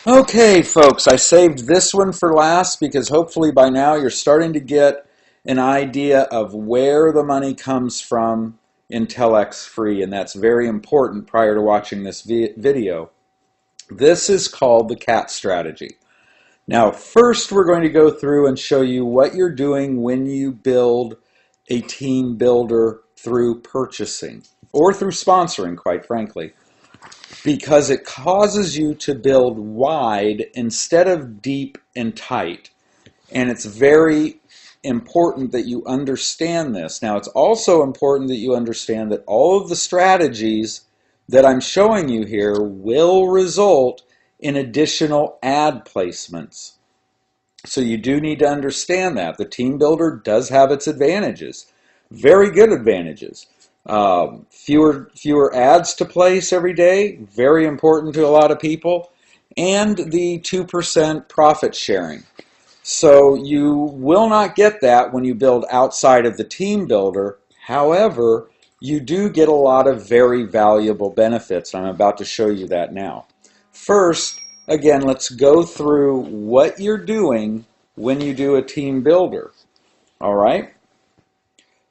Okay, folks, I saved this one for last because hopefully by now you're starting to get an idea of where the money comes from in Telexfree, and that's very important prior to watching this video. This is called the CAT strategy. Now, first we're going to go through and show you what you're doing when you build a team builder through purchasing or through sponsoring, quite frankly, because it causes you to build wide instead of deep and tight. And it's very important that you understand this. Now, it's also important that you understand that all of the strategies that I'm showing you here will result in additional ad placements. So you do need to understand that. The team builder does have its advantages, very good advantages. Fewer ads to place every day, very important to a lot of people, and the 2% profit sharing. So you will not get that when you build outside of the team builder. However, you do get a lot of very valuable benefits. I'm about to show you that now. First, again, let's go through what you're doing when you do a team builder. All right?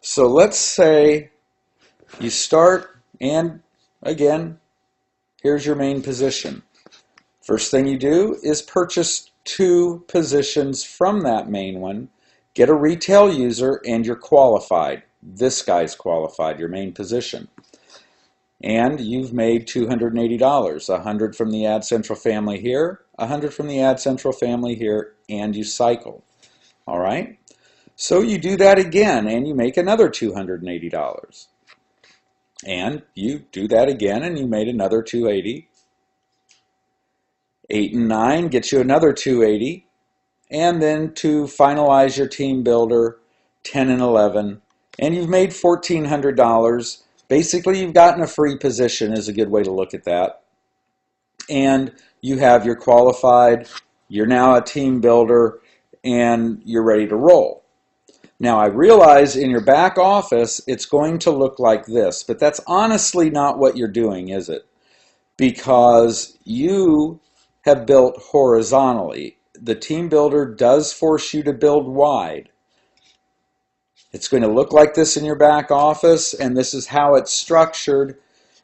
So let's say you start, and again, here's your main position. First thing you do is purchase 2 positions from that main one, get a retail user, and you're qualified. This guy's qualified, your main position. And you've made $280, $100 from the Ad Central family here, $100 from the Ad Central family here, and you cycle. All right? So you do that again, and you make another $280. And you do that again, and you made another $280. 8 and 9 gets you another $280. And then to finalize your team builder, 10 and 11. And you've made $1,400. Basically, you've gotten a free position is a good way to look at that. And you have your qualified, you're now a team builder, and you're ready to roll. Now, I realize in your back office, it's going to look like this, but that's honestly not what you're doing, is it? Because you have built horizontally. The team builder does force you to build wide. It's going to look like this in your back office, and this is how it's structured.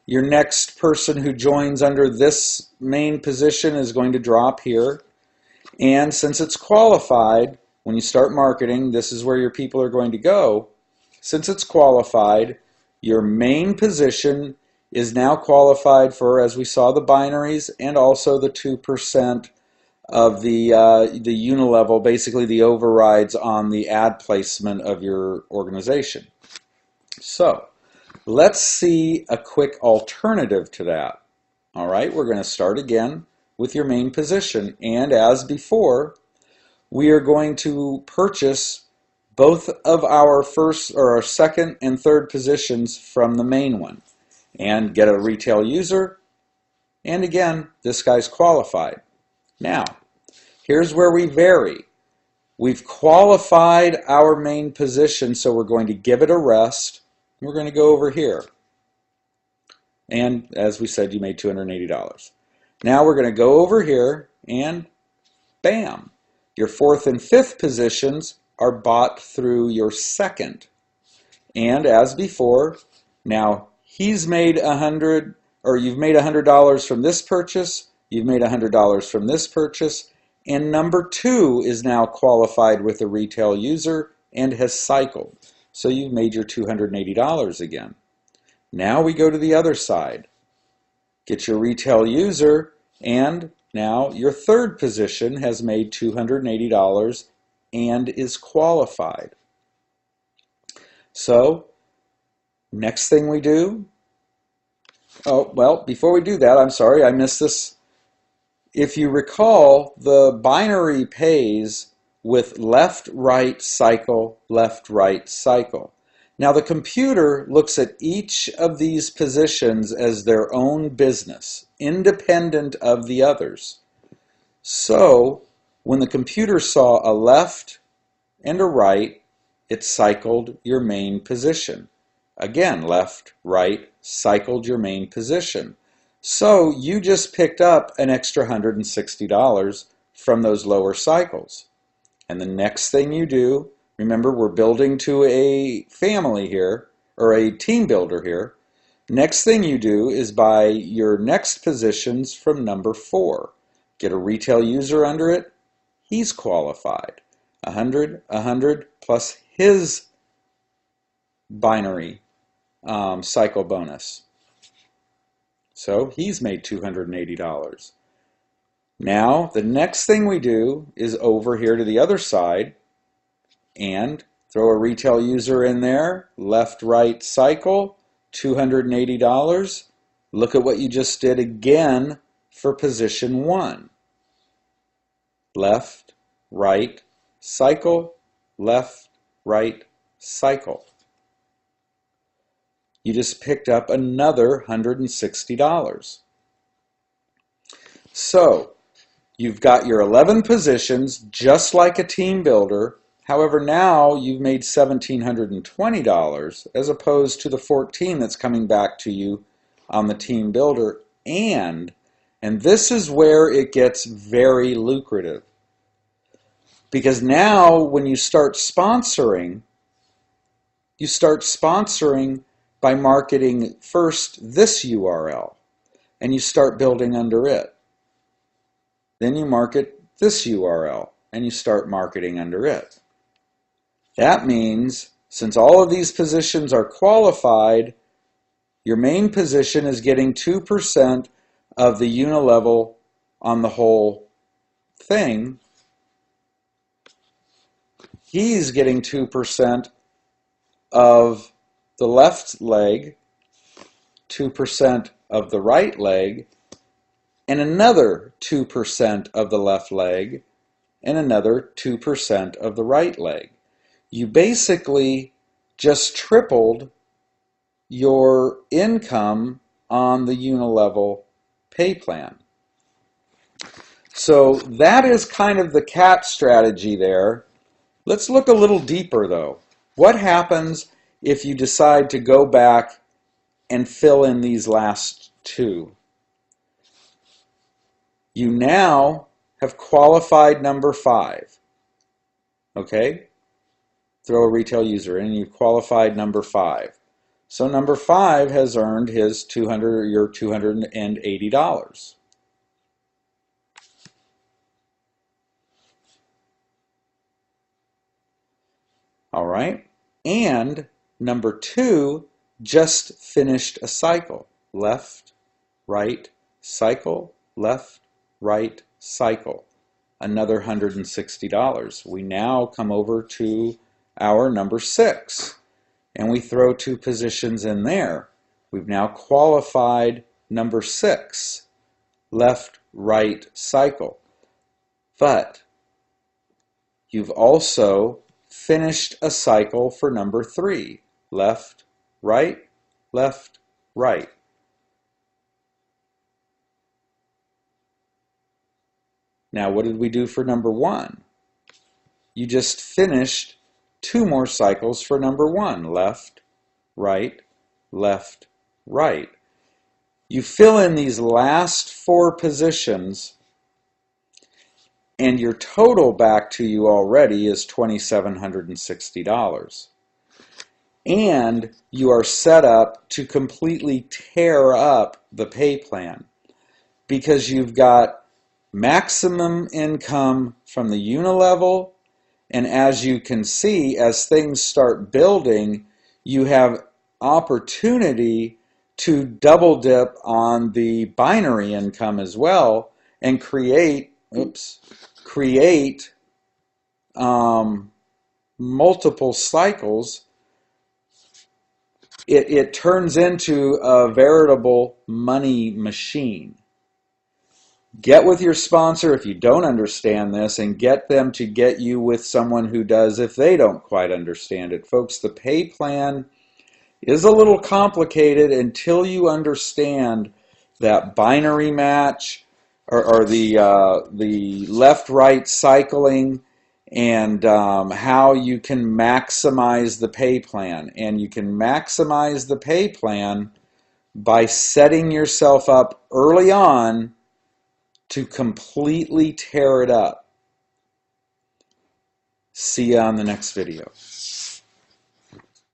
Your next person who joins under this main position is going to drop here. And since it's qualified, when you start marketing, this is where your people are going to go. Since it's qualified, your main position is now qualified for, as we saw, the binaries and also the 2% of the unilevel, basically the overrides on the ad placement of your organization. So let's see a quick alternative to that. All right, we're going to start again with your main position, and as before, we are going to purchase both of our first or our second and third positions from the main one and get a retail user, and again, this guy's qualified. Now, here's where we vary. We've qualified our main position, so we're going to give it a rest. We're going to go over here. And as we said, you made $280. Now we're going to go over here and bam, your fourth and fifth positions are bought through your second. And as before, now he's made $100, or you've made $100 from this purchase, you've made $100 from this purchase, and number 2 is now qualified with a retail user and has cycled. So you've made your $280 again. Now we go to the other side. Get your retail user, and now your third position has made $280 and is qualified. So next thing we do, oh, well, before we do that, I'm sorry, I missed this. If you recall, the binary pays with left, right, cycle, left, right, cycle. Now the computer looks at each of these positions as their own business, independent of the others. So when the computer saw a left and a right, it cycled your main position. Again, left, right, cycled your main position. So you just picked up an extra $160 from those lower cycles. And the next thing you do, remember we're building to a family here, or a team builder here. Next thing you do is buy your next positions from number 4. Get a retail user under it. He's qualified. 100 plus his binary cycle bonus. So he's made $280. Now the next thing we do is over here to the other side and throw a retail user in there, left, right, cycle, $280. Look at what you just did again for position 1. Left, right, cycle, left, right, cycle. You just picked up another $160. So you've got your 11 positions just like a team builder. However, now you've made $1,720 as opposed to the 14 that's coming back to you on the team builder. And this is where it gets very lucrative. Because now when you start sponsoring by marketing first this URL, and you start building under it. Then you market this URL, and you start marketing under it. That means, since all of these positions are qualified, your main position is getting 2% of the unilevel on the whole thing. He's getting 2% of the left leg, 2% of the right leg, and another 2% of the left leg, and another 2% of the right leg. You basically just tripled your income on the unilevel pay plan. So that is kind of the cat strategy there. Let's look a little deeper though. What happens if you decide to go back and fill in these last 2? You now have qualified number 5. Okay? Throw a retail user in and you've qualified number 5. So number 5 has earned his your $280. All right? And number 2 just finished a cycle. Left, right, cycle, left, right, cycle. Another $160. We now come over to our number 6. And we throw 2 positions in there. We've now qualified number 6. Left, right, cycle. But you've also finished a cycle for number 3. Left, right, left, right. Now what did we do for number 1? You just finished 2 more cycles for number 1. Left, right, left, right. You fill in these last 4 positions and your total back to you already is $2,760. And you are set up to completely tear up the pay plan because you've got maximum income from the unilevel, and as you can see, as things start building, you have opportunity to double dip on the binary income as well and create multiple cycles. It turns into a veritable money machine. Get with your sponsor if you don't understand this and get them to get you with someone who does if they don't quite understand it. Folks, the pay plan is a little complicated until you understand that binary match or the left-right cycling and how you can maximize the pay plan. And you can maximize the pay plan by setting yourself up early on to completely tear it up. See you on the next video.